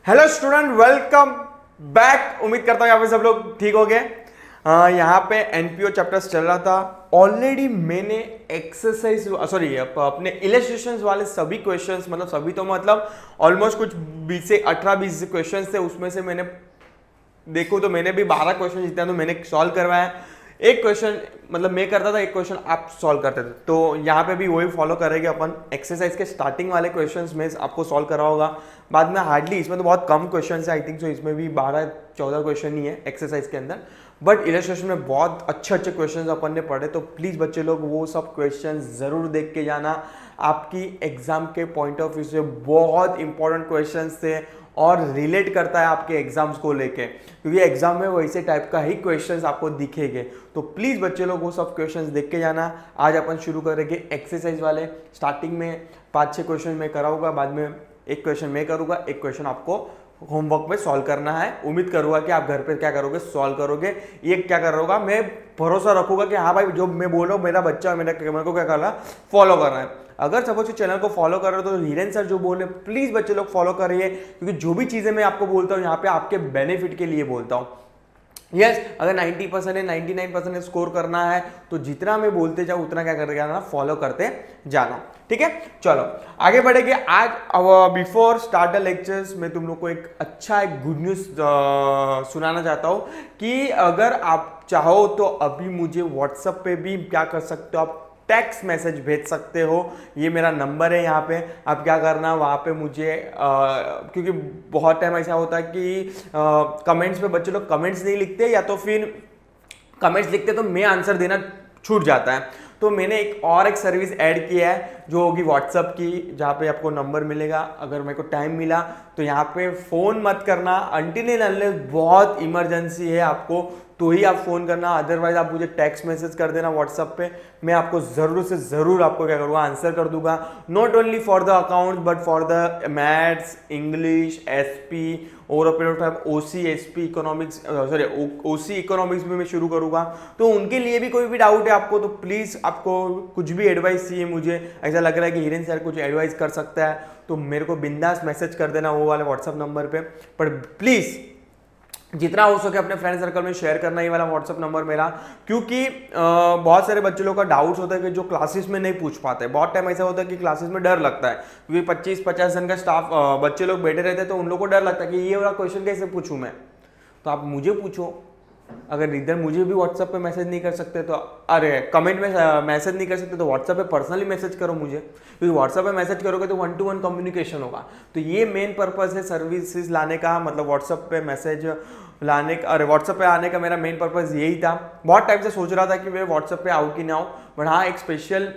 Hello student, welcome back. उम्मीद करता हूँ यहाँ पे सब लोग ठीक हो गए। यहाँ पे एनपीओ चैप्टर्स चल रहा था। ऑलरेडी मैंने एक्सरसाइज सॉरी अपने इलस्ट्रेशंस वाले सभी क्वेश्चंस मतलब सभी तो मतलब ऑलमोस्ट कुछ 20 से 18-20 क्वेश्चंस थे, उसमें से मैंने देखो तो मैंने भी 12 क्वेश्चन जितना तो मैंने सॉल्व करवाया। एक क्वेश्चन मतलब मैं करता था, एक क्वेश्चन आप सॉल्व करते थे। तो यहाँ पे भी वही फॉलो करेंगे अपन। एक्सरसाइज के स्टार्टिंग वाले क्वेश्चंस में आपको सॉल्व करा होगा, बाद में हार्डली, इसमें तो बहुत कम क्वेश्चन है आई थिंक। सो इसमें भी 12-14 क्वेश्चन ही है एक्सरसाइज के अंदर, बट इलस्ट्रेशन में बहुत अच्छे अच्छे क्वेश्चन अपन ने पढ़े। तो प्लीज़ बच्चे लोग वो सब क्वेश्चन ज़रूर देख के जाना। आपकी एग्जाम के पॉइंट ऑफ व्यू से बहुत इंपॉर्टेंट क्वेश्चन थे और रिलेट करता है आपके एग्जाम्स को लेके, क्योंकि एग्जाम में वैसे टाइप का ही क्वेश्चंस आपको दिखेंगे। तो प्लीज़ बच्चे लोग वो सब क्वेश्चंस देख के जाना। आज अपन शुरू करेंगे एक्सरसाइज वाले। स्टार्टिंग में 5-6 क्वेश्चन मैं कराऊंगा, बाद में एक क्वेश्चन मैं करूँगा, एक क्वेश्चन आपको होमवर्क में सॉल्व करना है। उम्मीद करूँगा कि आप घर पे क्या करोगे, सॉल्व करोगे। ये क्या करोगा, मैं भरोसा रखूँगा कि हाँ भाई जो मैं बोल रहा हूँ मेरा बच्चा मेरे को क्या करना, फॉलो करना है। अगर सपोज चैनल को फॉलो कर रहे हो तो हीरेन सर जो बोल रहे हैं प्लीज़ बच्चे लोग फॉलो करिए, क्योंकि जो भी चीज़ें मैं आपको बोलता हूँ यहाँ पे आपके बेनिफिट के लिए बोलता हूँ। यस, अगर 90% है 99% स्कोर करना है तो जितना मैं बोलते जाऊँ उतना क्या करते जाना, फॉलो करते जाना। ठीक है, चलो आगे बढ़ेंगे। आज बिफोर स्टार्ट द लेक्चर्स मैं तुम लोग को एक गुड न्यूज़ सुनाना चाहता हूँ कि अगर आप चाहो तो अभी मुझे व्हाट्सएप पे भी क्या कर सकते हो, आप टेक्स्ट मैसेज भेज सकते हो। ये मेरा नंबर है, यहाँ पे आप क्या करना वहाँ पे मुझे क्योंकि बहुत टाइम ऐसा होता है कि कमेंट्स पे बच्चे लोग कमेंट्स नहीं लिखते, या तो फिर कमेंट्स लिखते तो मैं आंसर देना छूट जाता है। तो मैंने एक सर्विस ऐड किया है जो होगी व्हाट्सअप की, जहाँ पे आपको नंबर मिलेगा। अगर मेरे को टाइम मिला तो यहाँ पे फ़ोन मत करना, अनटिल अनलेस बहुत इमरजेंसी है आपको तो ही आप फ़ोन करना, अदरवाइज आप मुझे टेक्स्ट मैसेज कर देना व्हाट्सअप पे। मैं आपको ज़रूर से ज़रूर आपको क्या करूँगा, आंसर कर दूंगा। Not only for the account but for the maths, English, SP और ओसी, एसपी, इकोनॉमिक्स, सॉरी ओसी इकोनॉमिक्स भी मैं शुरू करूँगा। तो उनके लिए भी कोई भी डाउट है आपको तो प्लीज़, आपको कुछ भी एडवाइस चाहिए, मुझे ऐसा लग रहा है कि हीरेन सर कुछ एडवाइस कर सकता है तो मेरे को बिंदास मैसेज कर देना वो वाले व्हाट्सअप नंबर पे। पर प्लीज़ जितना हो सके अपने फ्रेंड सर्कल में शेयर करना ये वाला व्हाट्सअप नंबर मेरा, क्योंकि बहुत सारे बच्चे लोगों का डाउट्स होता है कि जो क्लासेस में नहीं पूछ पाते। बहुत टाइम ऐसा होता है कि क्लासेस में डर लगता है, क्योंकि 25-50 जन का स्टाफ बच्चे लोग बैठे रहते हैं तो उन लोगों को डर लगता है कि ये वाला क्वेश्चन कैसे पूछूं मैं। तो आप मुझे पूछो। अगर इधर मुझे भी व्हाट्सएप पे मैसेज नहीं कर सकते तो अरे कमेंट में मैसेज नहीं कर सकते तो व्हाट्सएप पे पर्सनली मैसेज करो मुझे, क्योंकि व्हाट्सएप पे मैसेज करोगे तो 1-to-1 कम्युनिकेशन होगा। तो ये मेन पर्पस है सर्विसेज लाने का, मतलब व्हाट्सएप पे मैसेज लाने का, अरे व्हाट्सएप पे आने का मेरा मेन पर्पस यही था। बहुत टाइम से सोच रहा था कि मैं व्हाट्सएप पे आऊँ कि ना आऊँ, बट हाँ एक स्पेशल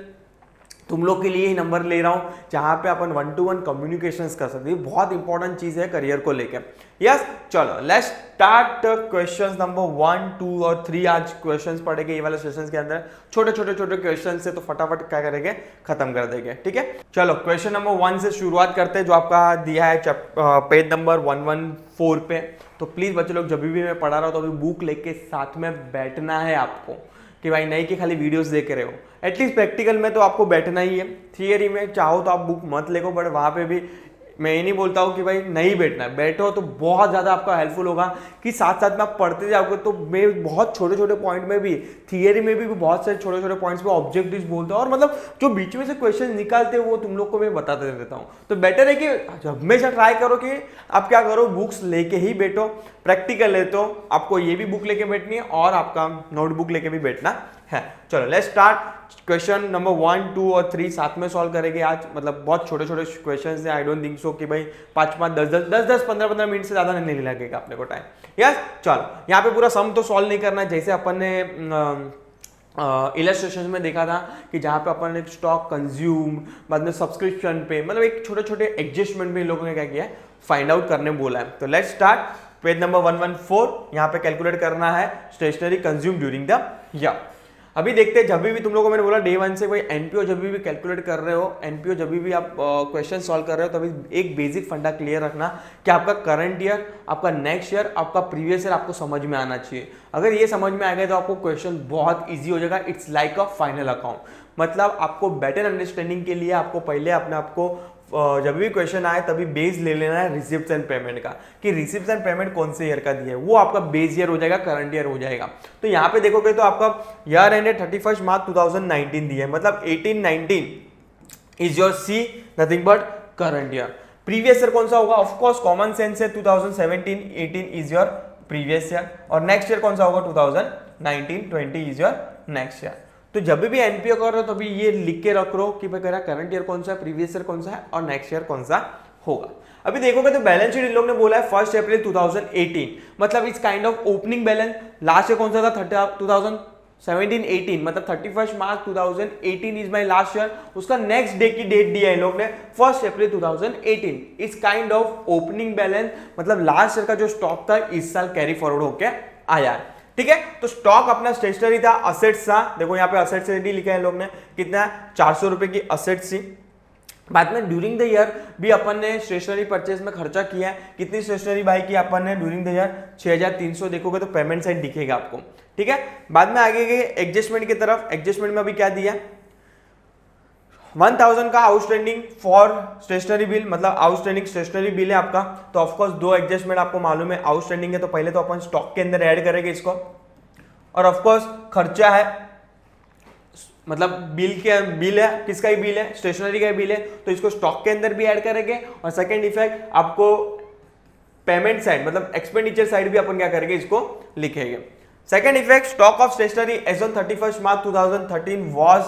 तुम लोग के लिए ही नंबर ले रहा हूँ जहाँ पे अपन 1-to-1 कम्युनिकेशंस कर सकते हैं। बहुत इंपॉर्टेंट चीज़ है करियर को लेकर। यस, चलो लेट्स स्टार्ट क्वेश्चंस नंबर 1, 2 और 3। आज क्वेश्चंस पढ़ेंगे ये वाले सेशंस के अंदर, छोटे छोटे क्वेश्चन से, तो फटाफट क्या करेंगे, खत्म कर देंगे। ठीक है, चलो क्वेश्चन नंबर 1 से शुरुआत करते हैं, जो आपका दिया है पेज नंबर 114 पे। तो प्लीज़ बच्चे लोग जब भी मैं पढ़ा रहा हूँ तो अभी बुक लेके साथ में बैठना है आपको, कि भाई नहीं कि खाली वीडियोस देख रहे हो। एटलीस्ट प्रैक्टिकल में तो आपको बैठना ही है। थियरी में चाहो तो आप बुक मत लेको, बट वहाँ पे भी मैं ये नहीं बोलता हूँ कि भाई नहीं बैठना है, बैठो तो बहुत ज़्यादा आपका हेल्पफुल होगा कि साथ साथ में आप पढ़ते जाओगे। तो मैं बहुत छोटे छोटे पॉइंट में भी, थियरी में भी बहुत सारे छोटे छोटे पॉइंट्स पे ऑब्जेक्टिव्स बोलता हूँ, और मतलब जो बीच में से क्वेश्चन निकालते हैं वो तुम लोग को मैं बताते रहता हूँ। तो बेटर है कि हमेशा ट्राई करो कि आप क्या करो, बुक्स लेके ही बैठो। प्रैक्टिकल है तो आपको ये भी बुक लेके बैठनी है और आपका नोटबुक लेके भी बैठना है। चलो लेट्स स्टार्ट। क्वेश्चन नंबर 1, 2 और 3 साथ में सॉल्व करेंगे आज। मतलब बहुत छोटे छोटे क्वेश्चंस हैं, आई डोंट थिंक सो कि भाई 5-5, 10-10, 15-15 मिनट से ज़्यादा नहीं लगेगा अपने को टाइम। यस, चलो यहाँ पे पूरा सम तो सॉल्व नहीं करना है, जैसे अपन ने इलस्ट्रेशन में देखा था कि जहाँ पे अपन ने स्टॉक कंज्यूम, बाद में सब्सक्रिप्शन पे, मतलब एक छोटे छोटे एडजस्टमेंट में इन लोगों ने क्या किया है, फाइंड आउट करने बोला है। तो लेट्स स्टार्ट। पेज नंबर 114, यहाँ पे कैलकुलेट करना है stationery consume during the year. अभी देखते हैं, जब भी तुम लोगों को मैंने बोला डे 1 से कोई एनपीओ जब भी कैलकुलेट कर रहे हो, एनपीओ जब भी आप क्वेश्चन सॉल्व कर रहे हो, तभी एक बेसिक फंडा क्लियर रखना कि आपका करंट ईयर, आपका नेक्स्ट ईयर, आपका प्रीवियस ईयर आपको समझ में आना चाहिए। अगर ये समझ में आ गया तो आपको क्वेश्चन बहुत ईजी हो जाएगा। It's like a final account. मतलब आपको बेटर अंडरस्टैंडिंग के लिए आपको पहले अपने आप को जब भी क्वेश्चन आए तभी बेस ले लेना है रिसिप्ट एंड पेमेंट का, कि रिसिप्ट एंड पेमेंट कौन से ईयर का दिया है, वो आपका बेस ईयर हो जाएगा, करंट ईयर हो जाएगा। तो यहाँ पे देखोगे तो आपका ईयर एंडेड 31 मार्च 2019 दिया है, मतलब 18-19 is your C nothing but current year. Previous year कौन सा होगा, ऑफ कोर्स कॉमन सेंस है 2017-18 इज योर प्रीवियस ईयर, और नेक्स्ट ईयर कौन सा होगा 2019-20 इज योर नेक्स्ट ईयर। तो जब भी एनपीओ कर रहे हो तभी ये लिख के रख लो कि भाई मेरा करंट ईयर कौन सा है, प्रीवियस ईयर कौन सा है और नेक्स्ट ईयर कौन सा होगा। अभी देखोगे तो बैलेंस शीट इन लोग ने बोला है 1 अप्रैल 2018, मतलब it's kind of opening balance. Last year कौन सा था 2017-18, मतलब 31 March 2018 is my last year, उसका नेक्स्ट डे की डेट दिया है इन लोग ने 1 अप्रैल 2018। It's kind of opening balance, मतलब लास्ट ईयर का जो स्टॉक था इस साल कैरी फॉरवर्ड होके आया है, ठीक है। तो स्टॉक अपना स्टेशनरी था, असेट्स था, देखो यहाँ पे असेट्स रेडी लिखा है लोग ने, कितना 400 रुपए की असेट्स थी। बाद में ड्यूरिंग द ईयर भी अपन ने स्टेशनरी परचेज में खर्चा किया है, कितनी स्टेशनरी बाई की अपन ने ड्यूरिंग द ईयर 6300, देखोगे तो पेमेंट साइड दिखेगा आपको, ठीक है। बाद में आगे गए एडजस्टमेंट की तरफ, एडजस्टमेंट में अभी क्या दिया 1000 का आउटस्टैंडिंग फॉर स्टेशनरी बिल, मतलब आउटस्टैंडिंग स्टेशनरी बिल है आपका। तो ऑफकोर्स दो एडजस्टमेंट आपको मालूम है, आउटस्टैंडिंग है तो पहले तो अपन स्टॉक के अंदर ऐड करेंगे इसको, और ऑफकोर्स खर्चा है, मतलब बिल है, किसका ही बिल है, स्टेशनरी का बिल है, तो इसको स्टॉक के अंदर भी ऐड करेंगे। और सेकंड इफेक्ट आपको पेमेंट साइड, मतलब एक्सपेंडिचर साइड भी अपन क्या करेंगे, इसको लिखेंगे। Second effect, stock of stationery as on 31 March 2013 was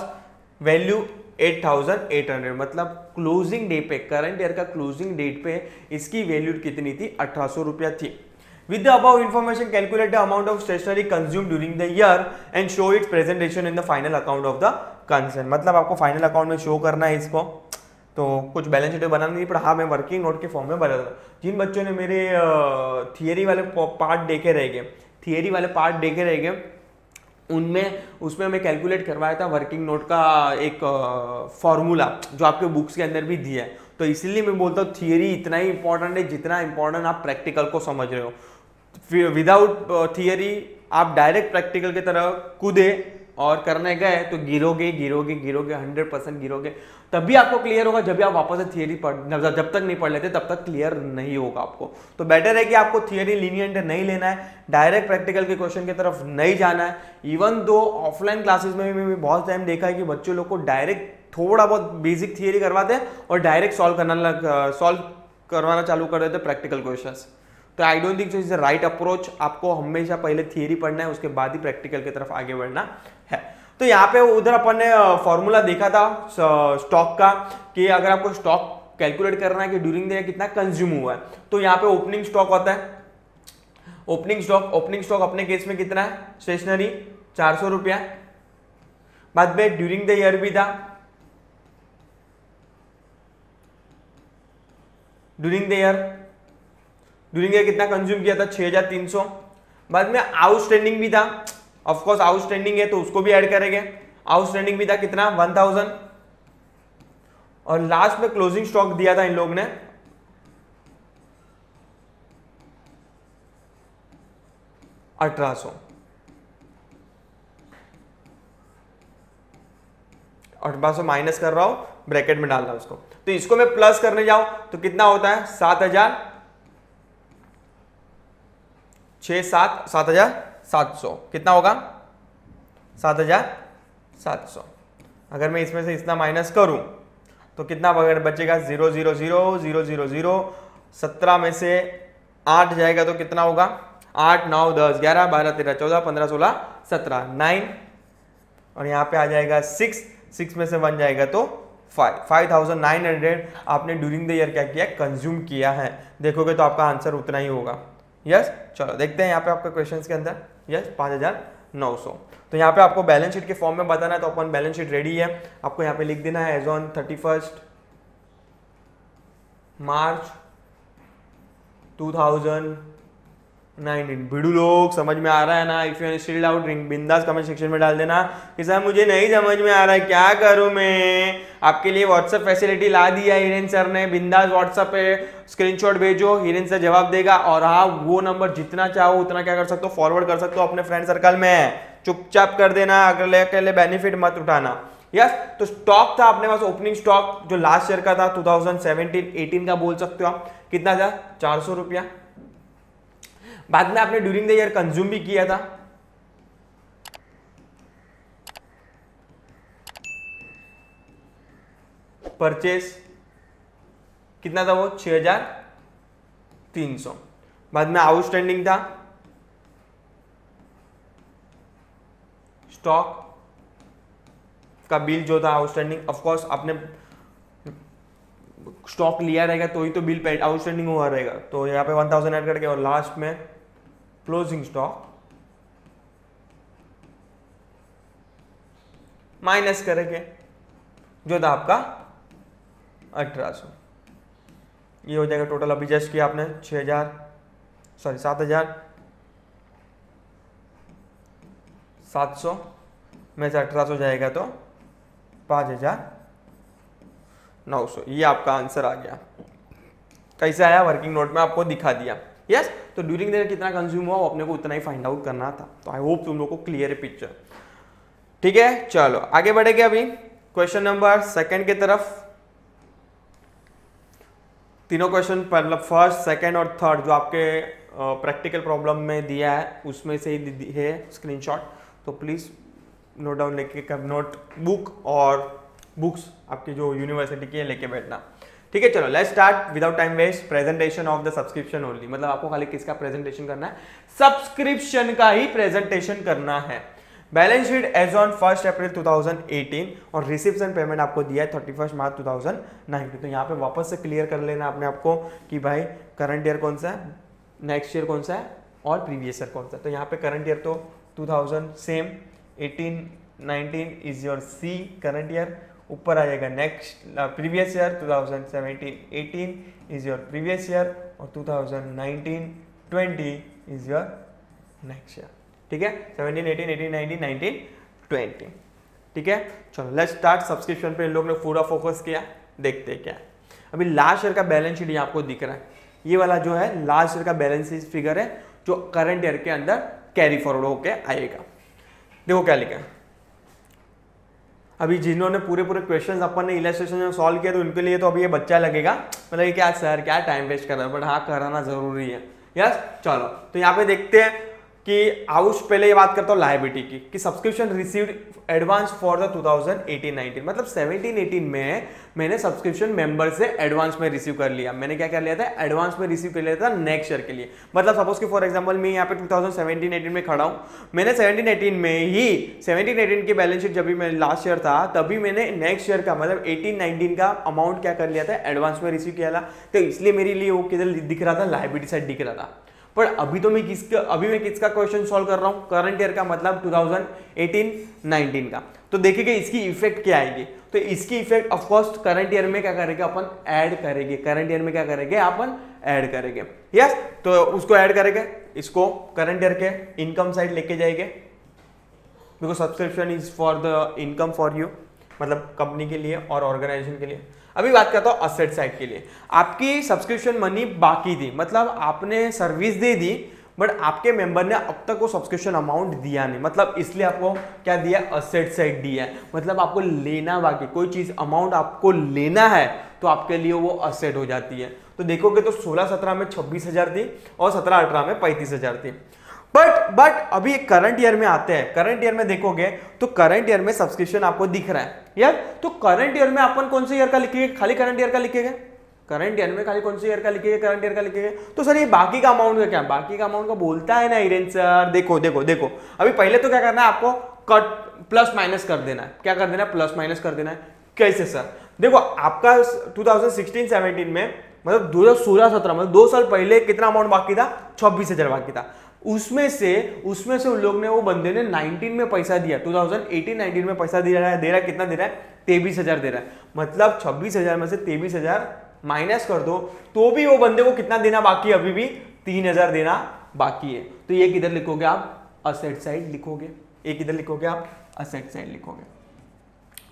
value 8800, मतलब क्लोजिंग डे पे, करंट ईयर का क्लोजिंग डेट पे इसकी वैल्यू कितनी थी, 1800 रुपया थी। With the above information, calculate the amount of stationery consumed during the year and show its presentation in the final account of the concern। मतलब आपको फाइनल अकाउंट में शो करना है इसको, तो कुछ बैलेंस शीट बनाना नहीं पड़ा। हाँ, मैं वर्किंग नोट के फॉर्म में बना था। जिन बच्चों ने मेरे थियरी वाले पार्ट देखे रहेंगे, उसमें मैं कैलकुलेट करवाया था वर्किंग नोट का एक फॉर्मूला जो आपके बुक्स के अंदर भी दिया है। तो इसलिए मैं बोलता हूँ थियरी इतना ही इंपॉर्टेंट है जितना इंपॉर्टेंट आप प्रैक्टिकल को समझ रहे हो। विदाउट थियरी आप डायरेक्ट प्रैक्टिकल की तरफ कूदे और करने गए तो गिरोगे 100% गिरोगे। तभी आपको क्लियर होगा जब भी आप वापस से थियरी जब तक नहीं पढ़ लेते तब तक क्लियर नहीं होगा आपको। तो बेटर है कि आपको थियरी लीनिएंट नहीं लेना है, डायरेक्ट प्रैक्टिकल के क्वेश्चन की तरफ नहीं जाना है। इवन दो ऑफलाइन क्लासेस में भी बहुत टाइम देखा है कि बच्चों लोग को डायरेक्ट थोड़ा बहुत बेसिक थियरी करवाते हैं और डायरेक्ट सॉल्व करवाना चालू कर देते प्रैक्टिकल क्वेश्चंस। तो I don't think so is the right approach. आपको हमेशा पहले थियरी पढ़ना है, उसके बाद ही प्रैक्टिकल की तरफ आगे बढ़ना है। तो यहाँ पे उधर अपन ने फॉर्मूला देखा था स्टॉक का कि अगर आपको स्टॉक कैलकुलेट करना है कि ड्यूरिंग द ईयर कितना कंज्यूम हुआ है, तो यहाँ पे ओपनिंग स्टॉक होता है। ओपनिंग स्टॉक अपने केस में कितना है, स्टेशनरी 400 रुपया। बाद में ड्यूरिंग द ईयर भी था, ड्यूरिंग द ईयर कितना कंज्यूम किया था, 6300। बाद में आउटस्टैंडिंग भी था, ऑफ कोर्स आउटस्टैंडिंग है तो उसको भी ऐड करेंगे। आउटस्टैंडिंग भी था कितना, 1000। और लास्ट में क्लोजिंग स्टॉक दिया था इन लोग ने 1800। 1800 माइनस कर रहा हूं, ब्रैकेट में डाल रहा हूं उसको। तो इसको मैं प्लस करने जाऊं तो कितना होता है, 7700। कितना होगा, 7700। अगर मैं इसमें से इतना माइनस करूं तो कितना बचेगा, 0 0 0 0 0 0। 17 में से 8 जाएगा तो कितना होगा, 8 9 10 11 12 13 14 15 16 17 9। और यहाँ पे आ जाएगा 6 में से 1 जाएगा तो 5900 आपने ड्यूरिंग द ईयर क्या किया, कंज्यूम किया है। देखोगे तो आपका आंसर उतना ही होगा। यस, चलो देखते हैं यहाँ पे आपका क्वेश्चंस के अंदर। यस, 5900। तो यहाँ पे आपको बैलेंस शीट के फॉर्म में बताना है, तो अपन बैलेंस शीट रेडी है। आपको यहाँ पे लिख देना है एज ऑन 31 मार्च 2019। भिड़ू लोग समझ में आ रहा है ना? इफ यू स्टिल डाउट बिंदास कमेंट सेक्शन में डाल देना कि सर मुझे नहीं समझ में आ रहा है, क्या करूं मैं। आपके लिए व्हाट्सएप फैसिलिटी ला दिया हिरेन सर ने, बिंदास व्हाट्सएप पे स्क्रीनशॉट भेजो, हिरेन सर जवाब देगा। और हाँ, वो नंबर जितना चाहो उतना क्या कर सकते हो, फॉरवर्ड कर सकते हो अपने फ्रेंड सर्कल में। चुपचाप कर देना, अगले बेनिफिट मत उठाना। यस। तो स्टॉक था अपने पास, ओपनिंग स्टॉक जो लास्ट ईयर का था 2017-18 का बोल सकते हो आप, कितना था 400 रुपया। बाद में आपने ड्यूरिंग द ईयर कंज्यूम भी किया था, परचेस कितना था वो 6300। बाद में आउटस्टैंडिंग था स्टॉक का बिल जो था आउटस्टैंडिंग, ऑफ कोर्स आपने स्टॉक लिया रहेगा तो ही तो बिल पे आउटस्टैंडिंग हुआ रहेगा, तो यहाँ पे 1000 ऐड करके और लास्ट में क्लोजिंग स्टॉक माइनस करेंगे जो था आपका 1800। ये हो जाएगा टोटल, अभी जस्ट किया आपने 7700 में से 1800 जाएगा तो 5900। ये आपका आंसर आ गया। कैसे आया वर्किंग नोट में आपको दिखा दिया। यस, तो ड्यूरिंग द कितना कंज्यूम हुआ वो अपने को उतना ही फाइंड आउट करना था। तो आई होप तुम लोग को क्लियर है पिक्चर। ठीक है, चलो आगे बढ़ेंगे अभी क्वेश्चन नंबर 2 की तरफ। तीनों क्वेश्चन मतलब फर्स्ट, सेकंड और थर्ड जो आपके प्रैक्टिकल प्रॉब्लम में दिया है उसमें से ही है स्क्रीनशॉट, तो प्लीज नोट डाउन लेके नोट बुक और बुक्स आपकी जो यूनिवर्सिटी की है लेके बैठना। ठीक है, चलो let's start without time waste. Presentation of the subscription only, मतलब आपको खाली किसका प्रेजेंटेशन करना है, सब्सक्रिप्शन का ही प्रेजेंटेशन करना है। बैलेंस शीट एज ऑन 1 अप्रैल 2018 और रिसिप्ट्स एंड पेमेंट आपको दिया है 31 मार्च 2019। तो यहाँ पे वापस से क्लियर कर लेना आपने आपको कि भाई करंट ईयर कौन सा है, नेक्स्ट ईयर कौन सा है और प्रीवियस ईयर कौन सा है। तो यहाँ पे करंट ईयर तो 2000 same, 18-19 is your C current year, ऊपर आ जाएगा next previous year 2017-18 is your previous year और 2019-20 इज योर नेक्स्ट ईयर। ठीक है, 17-18, 18-19, 19-20। ठीक है, चलो लेट्स स्टार्ट। सब्सक्रिप्शन पे इन लोग ने पूरा फोकस किया, देखते हैं क्या है। अभी लास्ट ईयर का बैलेंस शीट यहाँ आपको दिख रहा है, ये वाला जो है लास्ट ईयर का बैलेंस शीट फिगर है जो करंट ईयर के अंदर कैरी फॉरवर्ड होके आएगा। देखो क्या लिखा है। अभी जिन्होंने पूरे क्वेश्चंस अपन ने इलस्ट्रेशन में सॉल्व किया तो उनके लिए तो अभी ये बच्चा लगेगा, मतलब ये क्या सर क्या टाइम वेस्ट कर रहा है, बट हाँ कराना जरूरी है। यस, चलो तो यहाँ पे देखते हैं कि आउट पहले ये बात करता हूँ लायबिलिटी की, कि subscription received advance for the 2018-19, मतलब 17-18 में मैंने सब्सक्रिप्शन मेंबर से एडवांस में रिसीव कर लिया। मैंने क्या कर लिया था, एडवांस में रिसीव कर लिया था नेक्स्ट ईयर के लिए। मतलब सपोज कि फॉर एग्जांपल मैं यहाँ पे 2017-18 में खड़ा हूँ, मैंने 17-18 में ही 17-18 की बैलेंस शीट जब भी मैं लास्ट ईयर था तभी मैंने नेक्स्ट ईयर का मतलब 18-19 का अमाउंट क्या कर लिया था, एडवांस में रिसीव किया था। तो इसलिए मेरे लिए वो किधर दिख रहा था, लायबिलिटी साइड दिख रहा था। पर अभी तो मैं किसका क्वेश्चन सॉल्व कर रहा हूं, करंट ईयर का, मतलब 2018-19 का। तो देखिए इसकी इफेक्ट क्या आएगी। तो इसकी effect of course current year में क्या करेंगे अपन, ऐड करेंगे। करंट ईयर में क्या करेंगे अपन, ऐड करेंगे। यस, तो उसको ऐड करेंगे, इसको करंट ईयर के इनकम साइड लेके जाएंगे, because subscription is for the income for you, मतलब कंपनी के लिए और ऑर्गेनाइजेशन के लिए। अभी बात करता हूं असेट साइड के लिए। आपकी सब्सक्रिप्शन मनी बाकी थी, मतलब आपने सर्विस दे दी बट आपके मेंबर ने अब तक वो सब्सक्रिप्शन अमाउंट दिया नहीं, मतलब इसलिए आपको क्या दिया, असेट साइड दिया है। मतलब आपको लेना बाकी, कोई चीज अमाउंट आपको लेना है तो आपके लिए वो असेट हो जाती है। तो देखोगे तो 16-17 में 26,000 थी और 17-18 में 35,000 थी। बट अभी करंट ईयर में आते हैं। करंट ईयर में देखोगे तो करंट ईयर में सब्सक्रिप्शन आपको दिख रहा है यार। तो करंट ईयर में अपन कौन से ईयर का लिखेंगे, खाली करंट ईयर का लिखेंगे। करंट ईयर में खाली कौन से ईयर का लिखेंगे, करंट ईयर का लिखेंगे। तो सर ये बाकी का अमाउंट का क्या, बाकी का अमाउंट का बोलता है ना हिरेन सर। देखो अभी पहले तो क्या करना है आपको, कट प्लस माइनस कर देना है। क्या कर देना है, प्लस माइनस कर देना है। कैसे सर, देखो आपका 2016-17 में मतलब 2016-17 मतलब 2 साल पहले कितना अमाउंट बाकी था, 26,000 बाकी था। उसमें से उन लोग ने, वो बंदे ने 19 में पैसा दिया, 2018-19 में पैसा दे रहा है कितना दे रहा है, 23,000 दे रहा है। मतलब 26,000 में से 23,000 माइनस कर दो तो भी वो बंदे को कितना देना बाकी है, अभी भी 3,000 देना बाकी है। तो ये किधर लिखोगे आप, असेट साइड लिखोगे। ये किधर लिखोगे आप, असेट साइड लिखोगे।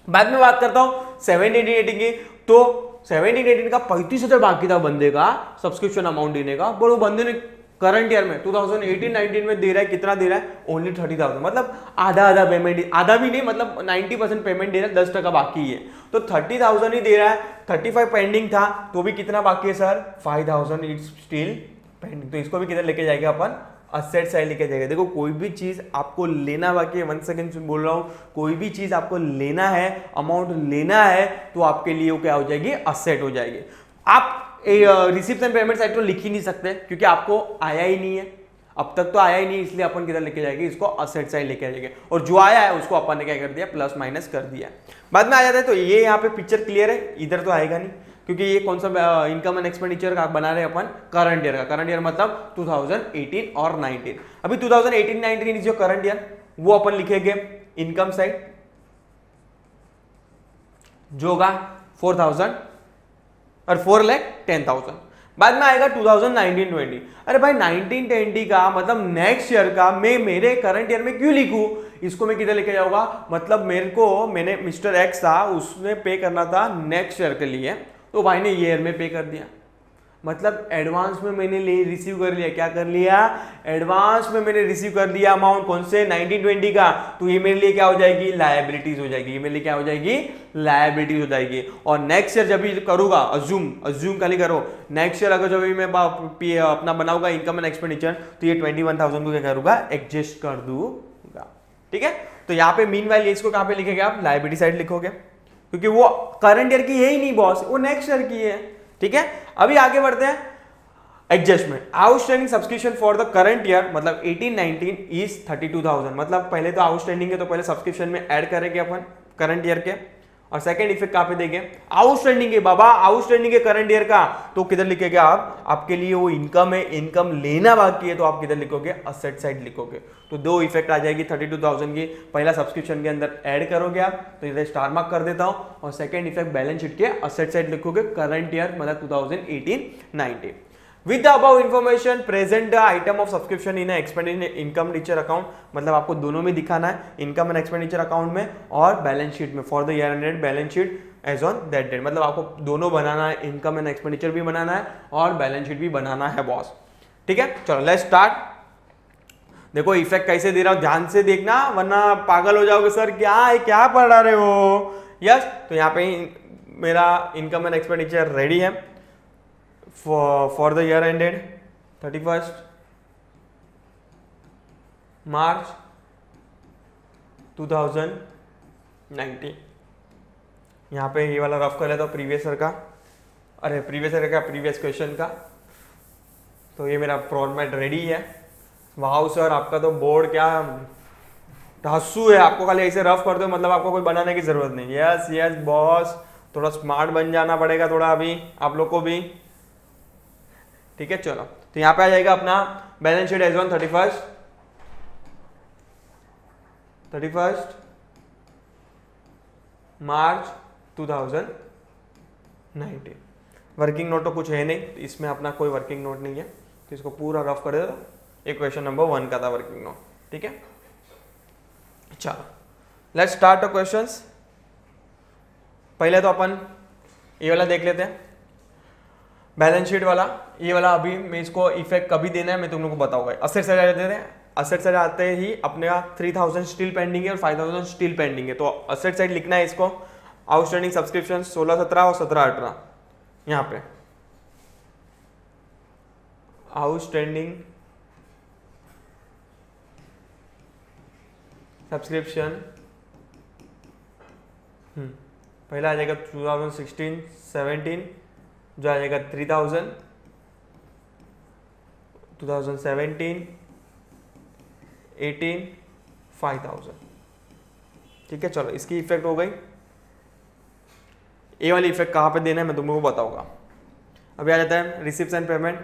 बाद में बात करता हूं 17-18 की। तो 17-18 का 35,000 बाकी था बंदे का सब्सक्रिप्शन अमाउंट देने का, पर वो बंदे ने करंट ईयर में 2018-19 में दे रहा है, कितना दे रहा है, ओनली 30,000, मतलब आधा पेमेंट, आधा भी नहीं, मतलब 90% पेमेंट दे रहा है, 10% बाकी है, तो 30,000 ही दे रहा है। 35 पेंडिंग था, तो भी कितना बाकी है सर, 5,000 इट्स स्टिल पेंडिंग। तो इसको भी किधर लेके जाएगा अपन, असेट साइड लेके जाएगा। देखो कोई भी चीज आपको लेना बाकी है, 1 सेकंड से बोल रहा हूं, कोई भी चीज आपको लेना है, अमाउंट लेना है, तो आपके लिए वो क्या हो जाएगी, असेट हो जाएगी। आप रिसिप्ट एंड पेमेंट साइड तो लिख ही नहीं सकते, क्योंकि आपको आया ही नहीं है, अब तक तो आया ही नहीं, इसलिए अपन किधर लेके जाएंगे, इसको असेट साइड लेके जाएंगे, और जो आया है उसको अपन ने क्या कर दिया, प्लस माइनस कर दिया। बाद में आ जाता है, तो ये यहाँ पे पिक्चर क्लियर है, इधर तो आएगा नहीं, क्योंकि ये कौन सा इनकम एंड एक्सपेंडिचर का बना रहे हैं अपन, करंट ईयर का। करंट ईयर मतलब 2018 और 19। अभी 2018-19 इज योर करंट ईयर, वो अपन लिखेंगे इनकम साइड, जो होगा 4,000 और 4,10,000। बाद में आएगा 2019-20। अरे भाई 19-20 का मतलब नेक्स्ट ईयर का मैं मेरे करंट ईयर में क्यों लिखूं, इसको मैं किधर लेके जाऊंगा, मतलब मैंने मिस्टर एक्स था, उसने पे करना था नेक्स्ट ईयर के लिए, तो भाई ने ईयर में पे कर दिया, मतलब एडवांस में मैंने रिसीव कर लिया, क्या कर लिया, एडवांस में मैंने रिसीव कर लिया अमाउंट, कौन से 19-20 का, तो ये मेरे लिए क्या हो जाएगी, लायबिलिटीज हो जाएगी, ये मेरे लिए क्या हो जाएगी, लायबिलिटीज हो जाएगी। और नेक्स्ट ईयर जब भी करूंगा, अज्यूम खाली करो, नेक्स्ट ईयर अगर जब भी मैं अपना बनाऊंगा इनकम एंड एक्सपेंडिचर, तो ये 21,000 को क्या करूंगा, एडजस्ट कर दूंगा, ठीक है। तो यहाँ पे मीनवाइल इसको कहाँ पे लिखेंगे आप, लायबिलिटी साइड लिखोगे, क्योंकि वो करंट ईयर की है ही नहीं बॉस, वो नेक्स्ट ईयर की है, ठीक है। अभी आगे बढ़ते हैं, adjustment, outstanding subscription for the current year मतलब 18-19 इज 32,000, मतलब पहले तो आउटस्टैंडिंग है, तो पहले सब्सक्रिप्शन में ऐड करेंगे अपन करंट ईयर के, और सेकंड इफेक्ट कहां पे देंगे, आउटस्टैंडिंग है बाबा, आउटस्टैंडिंग है करंट ईयर का, तो किधर लिखेगा आप, आपके लिए वो इनकम है, इनकम लेना बाकी है, तो आप किधर लिखोगे, असेट साइड लिखोगे। तो दो इफेक्ट आ जाएगी 32,000 की, पहला सब्सक्रिप्शन के अंदर ऐड करोगे आप, तो इधर स्टार मार्क कर देता हूं, और सेकंड इफेक्ट बैलेंस शीट के असेट साइड लिखोगे, करंट ईयर मतलब 2018-19। With the above information, present the item of subscription in expenditure account, मतलब आपको दोनों में दिखाना है, इनकम एंड एक्सपेंडिचर अकाउंट में और बैलेंस शीट में, for the year ended balance sheet as on that date, मतलब आपको दोनों बनाना है, इनकम एंड एक्सपेंडिचर भी बनाना है और बैलेंस शीट भी बनाना है बॉस, ठीक है। चलो लेट्स स्टार्ट। देखो इफेक्ट कैसे दे रहा हूं, ध्यान से देखना, वरना पागल हो जाओगे, सर क्या है, क्या पढ़ा रहे हो। यस, तो यहाँ पे मेरा इनकम एंड एक्सपेंडिचर रेडी है for the year ended 31st March 2019। यहाँ पे ये वाला रफ कर लेता हूँ प्रीवियस ईयर का, अरे प्रीवियस ईयर का, प्रीवियस क्वेश्चन का। तो ये मेरा फॉर्मेट रेडी है। वाह सर, आपका तो बोर्ड क्या ढांसू है, आपको खाली ऐसे रफ कर दो, मतलब आपको कोई बनाने की जरूरत नहीं। यस यस बॉस, थोड़ा स्मार्ट बन जाना पड़ेगा थोड़ा अभी आप लोग को भी, ठीक है। चलो तो यहां पे आ जाएगा अपना balance sheet as on 31st March 2019। Working note तो कुछ है नहीं, तो इसमें अपना कोई वर्किंग नोट नहीं है, तो इसको पूरा रफ कर देता। ये क्वेश्चन नंबर 1 का था वर्किंग नोट, ठीक है। चलो लेट्स स्टार्ट द क्वेश्चंस। पहले तो अपन ये वाला देख लेते हैं, बैलेंस शीट वाला। ये वाला अभी मैं इसको इफेक्ट कभी देना है मैं तुम लोगों को बताऊंगा। असेट साइड आ जाते हैं, असेट साइड आते ही अपने 3,000 स्टिल पेंडिंग है और 5,000 स्टिल पेंडिंग है, तो असेट साइड लिखना है इसको। आउटस्टैंडिंग सब्सक्रिप्शन 16-17 और 17-18, यहाँ पे आउटस्टैंडिंग सब्सक्रिप्शन पहला आ जाएगा 2016-17 जो आ जाएगा 3,000, 2017, 18, 5,000, ठीक है। चलो इसकी इफेक्ट हो गई। ये वाली इफेक्ट कहाँ पे देना है मैं तुम लोगों को बताऊंगा। अभी आ जाता है रिसिप्ट एंड पेमेंट।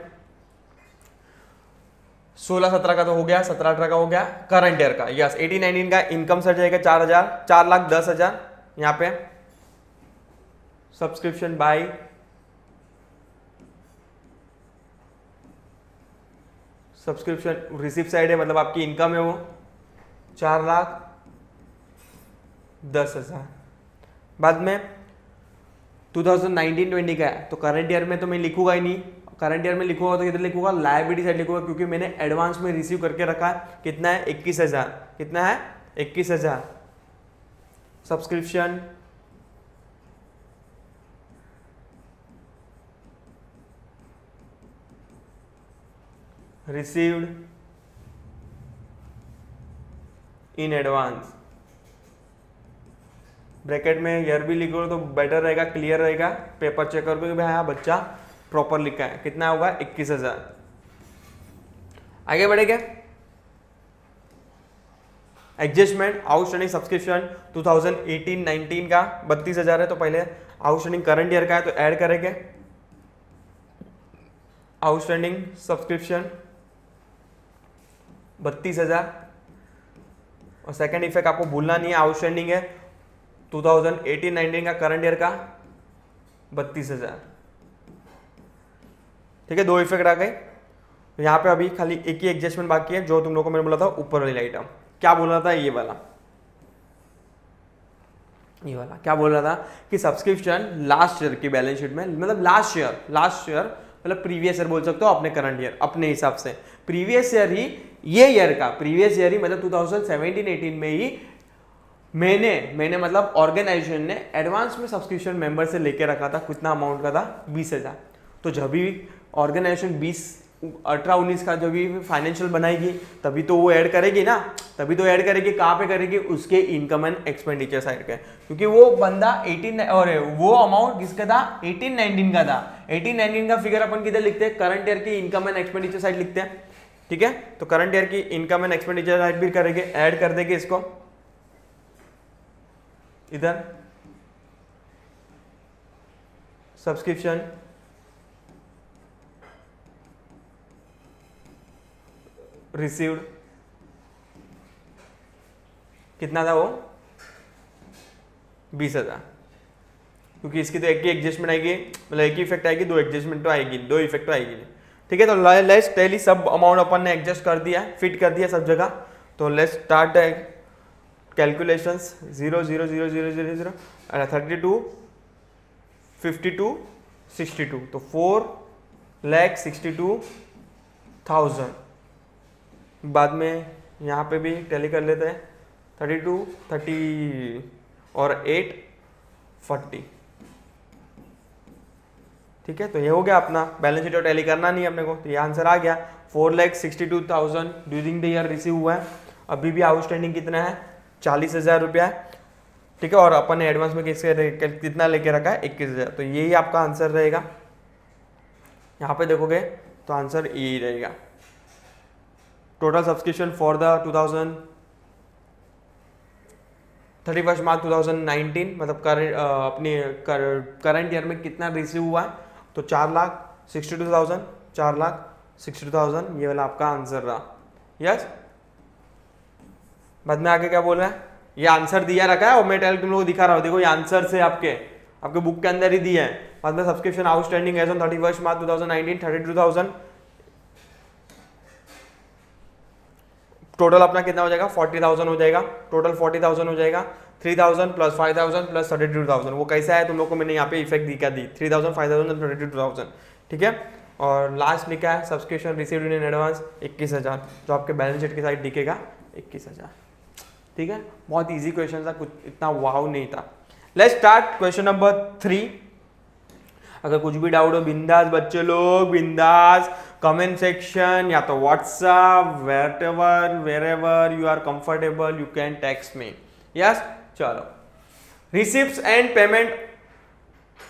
16-17 का तो हो गया, 17-18 का हो गया, करंट ईयर का। यस, 18-19 का इनकम सर जाएगा 4,000, 4,10,000। यहाँ पे subscription by subscription receipt side है, मतलब आपकी इनकम है वो 4,10,000। बाद में 2019-20 का है, तो करंट ईयर में तो मैं लिखूंगा ही नहीं, करंट ईयर में लिखूंगा तो किधर लिखूंगा, लायबिलिटी साइड लिखूंगा, क्योंकि मैंने एडवांस में रिसीव करके रखा है। कितना है, 21,000। कितना है, 21,000। Subscription received in advance, bracket में ईयर भी लिखो तो बेटर रहेगा, क्लियर रहेगा, पेपर चेक करो कि भाई हाँ बच्चा प्रॉपर लिखा है। कितना होगा, 21,000। आगे बढ़े क्या, एडजस्टमेंट आउटस्टैंडिंग सब्सक्रिप्शन 2018-19 का 32,000 है, तो पहले आउटस्टैंडिंग करंट ईयर का है तो ऐड करेंगे आउटस्टैंडिंग सब्सक्रिप्शन 32,000। और सेकंड इफेक्ट आपको भूलना नहीं है, आउटस्टैंडिंग है 2018-19 का करंट ईयर का 32,000। ठीक है, दो इफेक्ट आ गए। तो यहाँ पे अभी खाली एक ही एडजस्टमेंट बाकी है, जो तुम लोगों को मैंने बोला था ऊपर वाली आइटम। क्या बोल रहा था, ये वाला क्या बोल रहा था कि सब्सक्रिप्शन लास्ट ईयर की बैलेंस शीट में, मतलब लास्ट ईयर मतलब प्रीवियस ईयर बोल सकते हो, अपने करंट ईयर अपने हिसाब से प्रीवियस ईयर ही, ये ईयर का प्रीवियस ईयर ही मतलब 2017-18 में ही मैंने मतलब ऑर्गेनाइजेशन ने एडवांस में सब्सक्रिप्शन मेंबर से लेके रखा था। कितना अमाउंट का था, 20,000। तो जब भी ऑर्गेनाइजेशन 18-19 का जब भी फाइनेंशियल बनाएगी तभी तो वो ऐड करेगी ना, तभी तो ऐड करेगी। कहाँ पे करेगी, उसके इनकम एंड एक्सपेंडिचर साइड पे, क्योंकि वो बंदा 18 और वो अमाउंट किसका था, 18-19 का था। 18-19 का फिगर अपन किधर लिखते हैं, करंट ईयर की इनकम एंड एक्सपेंडिचर साइड लिखते हैं। ठीक है, तो करंट ईयर की इनकम एंड एक्सपेंडिचर साइड भी करेंगे, ऐड कर देंगे इसको इधर, सब्सक्रिप्शन रिसीव्ड कितना था वो, 20,000। क्योंकि इसकी तो एक ही एडजस्टमेंट आएगी, मतलब एक ही इफेक्ट आएगी, दो एडजस्टमेंट तो आएगी, दो इफेक्ट तो आएगी। ठीक है, तो लेट्स टेली सब अमाउंट अपन ने एडजस्ट कर दिया, फिट कर दिया सब जगह। तो लेट्स स्टार्ट कैलकुलेशंस 0 0 0 0 0 0 32 52 62, तो 4,62,000। बाद में यहाँ पे भी टैली कर लेते हैं, 32 30 और 8 40। ठीक है, तो ये हो गया अपना बैलेंस शीट, और टैली करना नहीं है अपने को, तो ये आंसर आ गया। 4,62,000 ड्यूरिंग द ईयर रिसीव हुआ है। अभी भी आउटस्टैंडिंग कितना है, 40,000 रुपया है। ठीक है, और अपन ने एडवांस में कितना लेके रखा है, 21,000। तो यही आपका आंसर रहेगा। यहाँ पे देखोगे तो आंसर यही रहेगा। Total subscription for the 31 March 2019, मतलब अपनी करंट ईयर में कितना रिसीव हुआ है, तो 4,62,000, 4,62,000 ये वाला आपका आंसर रहा। यस, बाद में आगे क्या बोल रहा है, ये आंसर दिया रखा है और मैं तुम लोगों को दिखा रहा हूँ, देखो ये आंसर से आपके बुक के अंदर ही दिया है। बाद में subscription outstanding as on 31 March 2019 32,000। Total अपना कितना हो जाएगा, 40,000 हो जाएगा। टोटल 40,000 हो जाएगा। 3,000 प्लस 5,000 प्लस 32,000। वो कैसा है तुम लोग को मैंने यहाँ पे इफेक्ट दिखा दी, 3,000 5,000 एंड 32,000। ठीक है, और लास्ट लिखा है सब्सक्रिप्शन रिसीव्ड इन एडवांस 21,000, जो आपके बैलेंस शीट के साइड दिखेगा 21,000। ठीक है, बहुत इजी क्वेश्चन था, कुछ इतना वाव नहीं था। Let's start question number 3। अगर कुछ भी डाउट हो बिंदास बच्चे लोग, बिंदास कमेंट सेक्शन या तो WhatsApp, wherever you are comfortable you can text me. Yes, चलो। Receipts and payment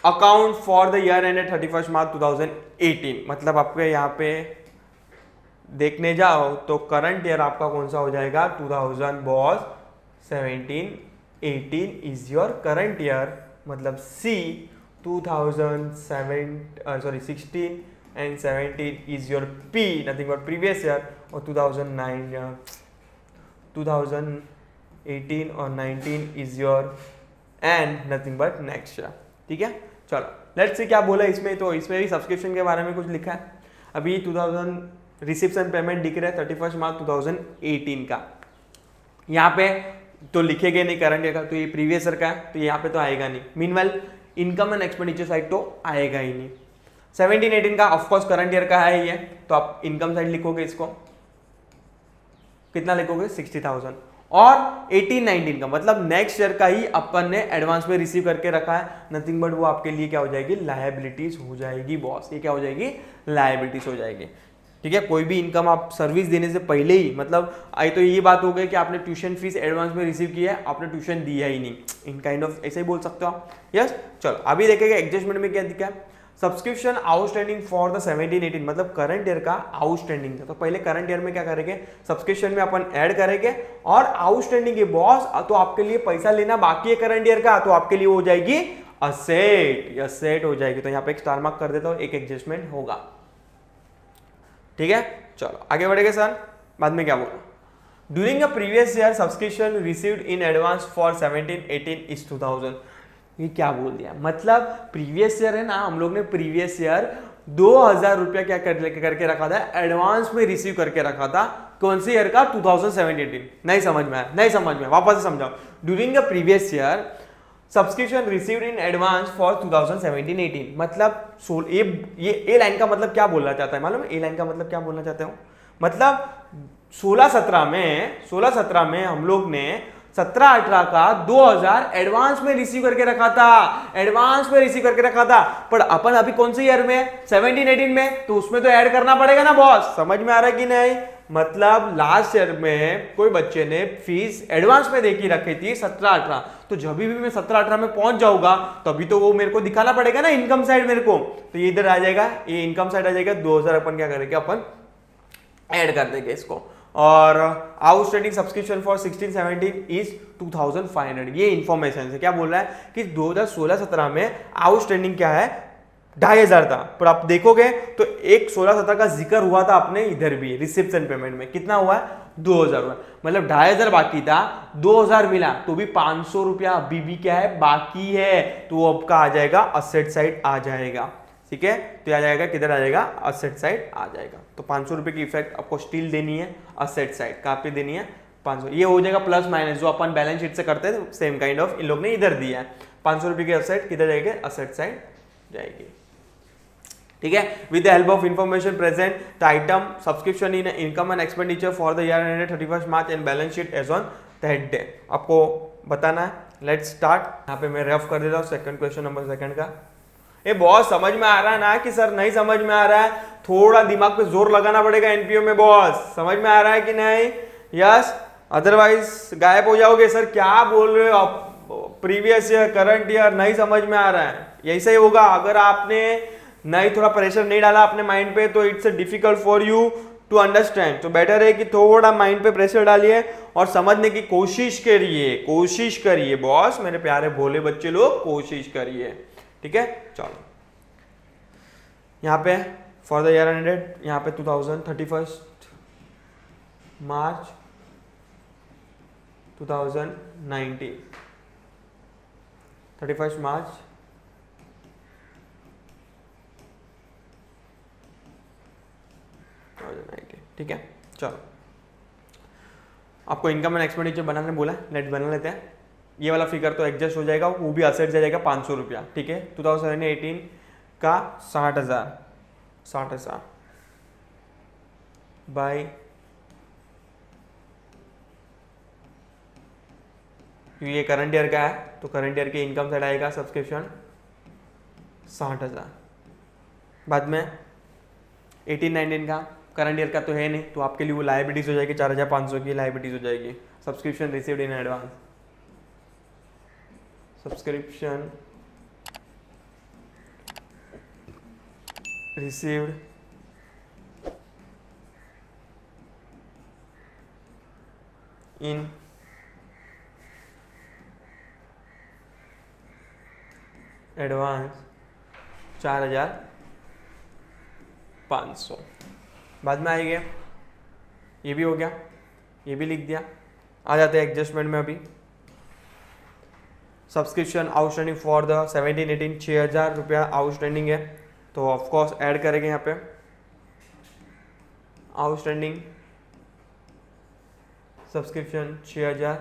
account for the year ended 31 March 2018, मतलब आपके यहाँ पे देखने जाओ तो करंट ईयर आपका कौन सा हो जाएगा, 2000 boss 17-18 is your current year, मतलब सी 16 and 17 is your P, nothing but previous year, और 2018 और 19 is your and nothing but next year। ठीक है, चलो लेट्स सी क्या बोला इसमें। तो इसमें भी सब्सक्रिप्शन के बारे में कुछ लिखा है। अभी 2000 रिसिप्ट्स एंड पेमेंट दिख रहा है 31 मार्च 2018 का। यहाँ पे तो लिखेंगे नहीं करंट ईयर का, तो ये प्रीवियस ईयर का है, तो यहाँ पे तो आएगा नहीं। Meanwhile income and expenditure side तो आएगा ही नहीं। 17-18 का ऑफकोर्स करंट ईयर का है ये, तो आप इनकम साइड लिखोगे इसको, कितना लिखोगे 60,000। और 18-19 का मतलब नेक्स्ट ईयर का ही अपन ने एडवांस में रिसीव करके रखा है, नथिंग बट वो आपके लिए क्या हो जाएगी, लायबिलिटीज हो जाएगी बॉस। ये क्या हो जाएगी, लायबिलिटीज हो जाएगी। ठीक है, कोई भी इनकम आप सर्विस देने से पहले ही, मतलब आई तो ये बात हो गई कि आपने ट्यूशन फीस एडवांस में रिसीव किया है, आपने ट्यूशन दिया ही नहीं, इन काइंड ऑफ ऐसे ही बोल सकते हो आप। यस, चलो अभी देखेंगे एडजस्टमेंट में क्या दिखा है। सब्सक्रिप्शन आउटस्टैंडिंग फॉर द 17-18 मतलब करंट ईयर का आउटस्टैंडिंग था, तो पहले करंट ईयर में क्या करेंगे, सब्सक्रिप्शन में अपन ऐड करेंगे, और आउटस्टैंडिंग के बॉस तो आपके लिए पैसा लेना बाकी है करंट ईयर का, तो आपके लिए हो जाएगी असेट, असेट हो जाएगी। तो यहाँ पे एक स्टार मार्क कर देता हूं, एक एडजस्टमेंट होगा। ठीक है, चलो आगे बढ़ेंगे सर। बाद में क्या बोला, during a previous year subscription received in advance for 17-18 is 2000। ये क्या बोल दिया, मतलब प्रीवियस ईयर है ना, हम लोग ने प्रीवियस ईयर 2000 रुपया क्या करके रखा था, एडवांस में रिसीव करके रखा था। कौन से ईयर का, 2017-18। नहीं समझ में आया, नहीं समझ में, वापस से समझाओ। During the previous year subscription received in advance for 2017-18 मतलब ये लाइन का मतलब क्या बोलना चाहता है मालूम है, ए लाइन का मतलब क्या बोलना चाहते हो, मतलब 16-17 में हम लोग ने 17-18 का 2000 एडवांस में रिसीव करके रखा था, एडवांस में रिसीव करके रखा था। पर अपन अभी कौन से ईयर में, 17-18 में, तो उसमें तो ऐड करना पड़ेगा ना बॉस। समझ में आ रहा है कि नहीं, मतलब लास्ट ईयर में कोई बच्चे ने फीस एडवांस में देखी रखी थी 17-18, तो जब भी मैं 17-18 में पहुंच जाऊंगा तभी तो वो मेरे को दिखाना पड़ेगा ना इनकम साइड मेरे को, तो ये इधर आ जाएगा, ये इनकम साइड आ जाएगा। 2000 अपन क्या करेंगे, अपन ऐड कर देंगे इसको। और आउटस्टैंडिंग सब्सक्रिप्शन फॉर 16-17 इज 2500। ये इंफॉर्मेशन से क्या बोल रहा है कि 2016-17 में आउटस्टैंडिंग क्या है, 2500 था। पर आप देखोगे तो एक 16-17 का जिक्र हुआ था अपने इधर भी रिसिप्शन पेमेंट में, कितना हुआ है, 2000 हुआ, मतलब 2500 बाकी था, 2000 मिला, तो भी 500 रुपया अभी भी क्या है, बाकी है, तो वो आपका आ जाएगा असेट साइड आ जाएगा। ठीक है, तो आ जाएगा, किधर आ जाएगा, असेट साइड आ जाएगा। तो 500 रुपए की इफेक्ट आपको स्टील देनी है असेट साइड, कहाँ पे देनी है, 500। ये हो जाएगा प्लस माइनस जो अपन बैलेंस शीट से करते हैं, सेम काइंड ऑफ इन लोग ने इधर दिया है। 500 रुपए की असेट किधर जाएगी, असेट साइड जाएगी। ठीक है, with the help of information present the item subscription in income and expenditure for the year ended 31 March and balance sheet as on that day, आपको बताना है। Let's start. यहाँ पे मैं रफ कर देता हूँ सेकंड क्वेश्चन नंबर सेकंड का। ये बहुत समझ में आ रहा है ना कि सर नहीं समझ में आ रहा है, थोड़ा दिमाग पे जोर लगाना पड़ेगा एनपीओ में बॉस। समझ में आ रहा है कि नहीं, यस, अदरवाइज गायब हो जाओगे। सर क्या बोल रहे हो आप, प्रीवियस ईयर करंट ईयर नहीं समझ में आ रहा है, यही सही होगा। अगर आपने नहीं थोड़ा प्रेशर नहीं डाला अपने माइंड पे तो it's difficult for you to understand. तो बेटर है कि थोड़ा माइंड पे प्रेशर डालिए और समझने की कोशिश करिए, कोशिश करिए बॉस, मेरे प्यारे भोले बच्चे लोग, कोशिश करिए। ठीक है, चलो यहाँ पे फॉर द ईयर एंडेड, यहाँ पे 31 मार्च 2019, 31 मार्च 2019। ठीक है, चलो आपको इनकम एंड एक्सपेंडिचर बनाने बोला, लेट्स बना लेते हैं। ये वाला फिगर तो एडजस्ट हो जाएगा, वो भी असेट जाएगा 500 रुपया। ठीक है, 2018 का 60,000 बाई ये करंट ईयर का है, तो करंट ईयर के इनकम साइड आएगा सब्सक्रिप्शन 60,000। बाद में 18-19 का करंट ईयर का तो है नहीं, तो आपके लिए वो लायबिलिटीज हो जाएगी, 4,500 की लायबिलिटीज हो जाएगी। Subscription received in advance, subscription received in advance 4,500। बाद में आएंगे, ये भी हो गया, ये भी लिख दिया। आ जाते हैं एडजस्टमेंट में। अभी सब्सक्रिप्शन आउटस्टैंडिंग फॉर द 17-18 6,000 रुपया आउटस्टैंडिंग है, तो ऑफकोर्स ऐड करेंगे यहाँ पे आउटस्टैंडिंग सब्सक्रिप्शन 6,000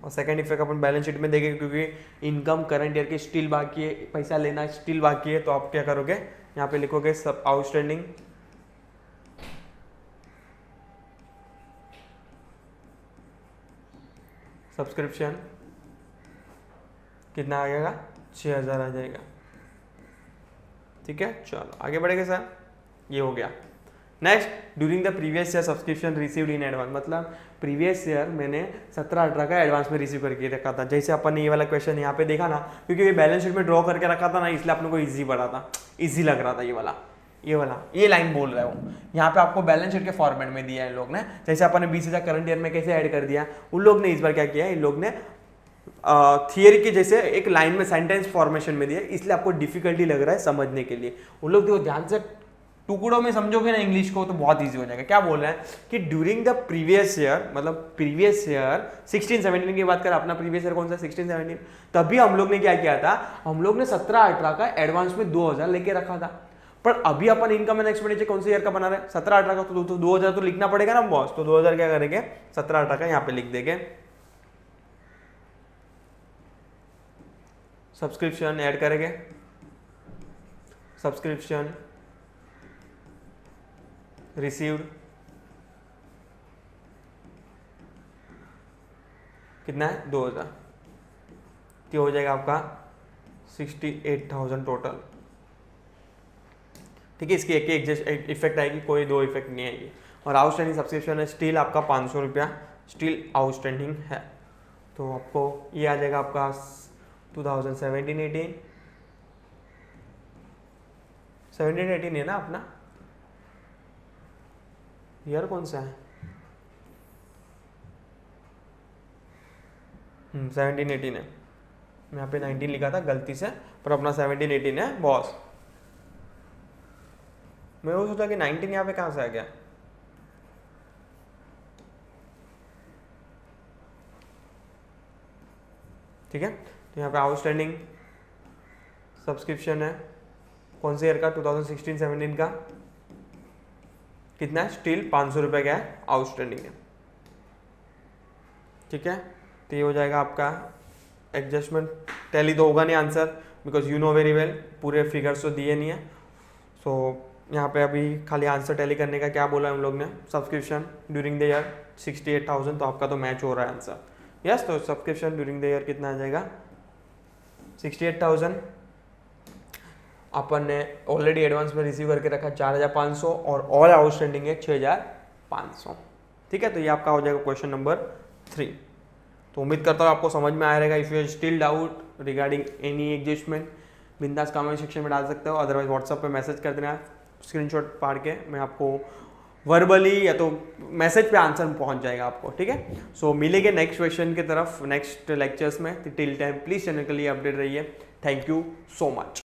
और सेकंड इफेक्ट अपन बैलेंस शीट में देखेंगे, क्योंकि इनकम करंट ईयर की स्टिल बाकी है, पैसा लेना स्टिल बाकी है, तो आप क्या करोगे यहाँ पे लिखोगे सब आउटस्टैंडिंग सब्सक्रिप्शन कितना आ जाएगा 6000 आ जाएगा। ठीक है, चलो आगे बढ़ेंगे सर। ये हो गया। Next, during the previous year subscription received in advance, मतलब प्रीवियस ईयर मैंने 17-18 का एडवांस में रिसीव करके रखा था। जैसे अपन ने ये वाला क्वेश्चन यहाँ पे देखा ना, क्योंकि ये बैलेंस शीट में ड्रॉ करके रखा था ना, इसलिए अपने को इजी पड़ा था, इजी लग रहा था ये लाइन बोल रहा हूँ। यहाँ पे आपको बैलेंस शीट के फॉर्मेट में दिया है इन लोग ने। जैसे अपन ने 20,000 करंट ईयर में कैसे ऐड कर दिया, उन लोग ने इस बार क्या किया है, इन लोग ने थियरी की जैसे एक लाइन में सेंटेंस फॉर्मेशन में दिया, इसलिए आपको डिफिकल्टी लग रहा है समझने के लिए। उन लोग देखो ध्यान से टुकड़ों में समझोगे ना इंग्लिश को तो बहुत इजी हो जाएगा। क्या बोल रहा है कि ड्यूरिंग द प्रीवियस ईयर, मतलब प्रीवियस ईयर 16-17 की बात करें, अपना प्रीवियस ईयर कौन सा 16-17, तभी हम लोग ने क्या किया था, हम लोग ने 17-18 का एडवांस में 2000 लेके रखा था। पर अभी अपन इनकम एंड एक्सपेंडिचर कौन से ईयर का बना रहे हैं, 17-18 का, तो 2000 तो लिखना पड़ेगा ना बॉस। तो 2000 क्या करेंगे, 17-18 का यहाँ पे लिख देंगे। सब्सक्रिप्शन ऐड करेंगे, सब्सक्रिप्शन रिसीव्ड कितना है 2000, तो हो जाएगा आपका 68,000 टोटल। ठीक है, इसकी एक इफेक्ट आएगी, कोई दो इफेक्ट नहीं आएगी। और आउटस्टैंडिंग सब्सक्रिप्शन है स्टिल आपका 500 रुपया स्टिल आउटस्टैंडिंग है, तो आपको ये आ जाएगा आपका 2017-18 17-18 है ना अपना ईयर, कौन सा है 17-18 है। यहाँ पे 19 लिखा था गलती से, पर अपना 17-18 है बॉस। मैं वो सोचा कि 19 यहाँ पे कहाँ से आ गया। ठीक है, तो यहाँ पे आउटस्टैंडिंग सब्सक्रिप्शन है कौन से ईयर का, 2016-17 का, कितना है स्टिल 500 रुपये का है आउटस्टैंडिंग है। ठीक है, तो ये हो जाएगा आपका एडजस्टमेंट। टैली तो होगा नहीं answer, because you know very well, पूरे फिगर्स तो दिए नहीं है। सो यहाँ पे अभी खाली आंसर टैली करने का क्या बोला हम लोग ने, सब्सक्रिप्शन ड्यूरिंग द ईयर 68,000, तो आपका तो मैच हो रहा है आंसर। यस, तो सब्सक्रिप्शन ड्यूरिंग द ईयर कितना आ जाएगा 68,000। अपन ने ऑलरेडी एडवांस में रिसीव करके रखा 4,500 और ऑल आउटस्टैंडिंग है 6,500। ठीक है, तो ये आपका हो जाएगा क्वेश्चन नंबर 3। तो उम्मीद करता हूँ आपको समझ में आया रहेगा। If you still doubt regarding any adjustment, बिंदास कमेंट सेक्शन में डाल सकते हो, अदरवाइज व्हाट्सएप पे मैसेज कर देना, स्क्रीनशॉट पाड़ के मैं आपको वर्बली या तो मैसेज पे आंसर पहुंच जाएगा आपको। ठीक है, सो मिलेंगे नेक्स्ट क्वेश्चन की तरफ नेक्स्ट लेक्चर्स में। टिल टाइम प्लीज चैनल के लिए अपडेट रहिए। Thank you so much.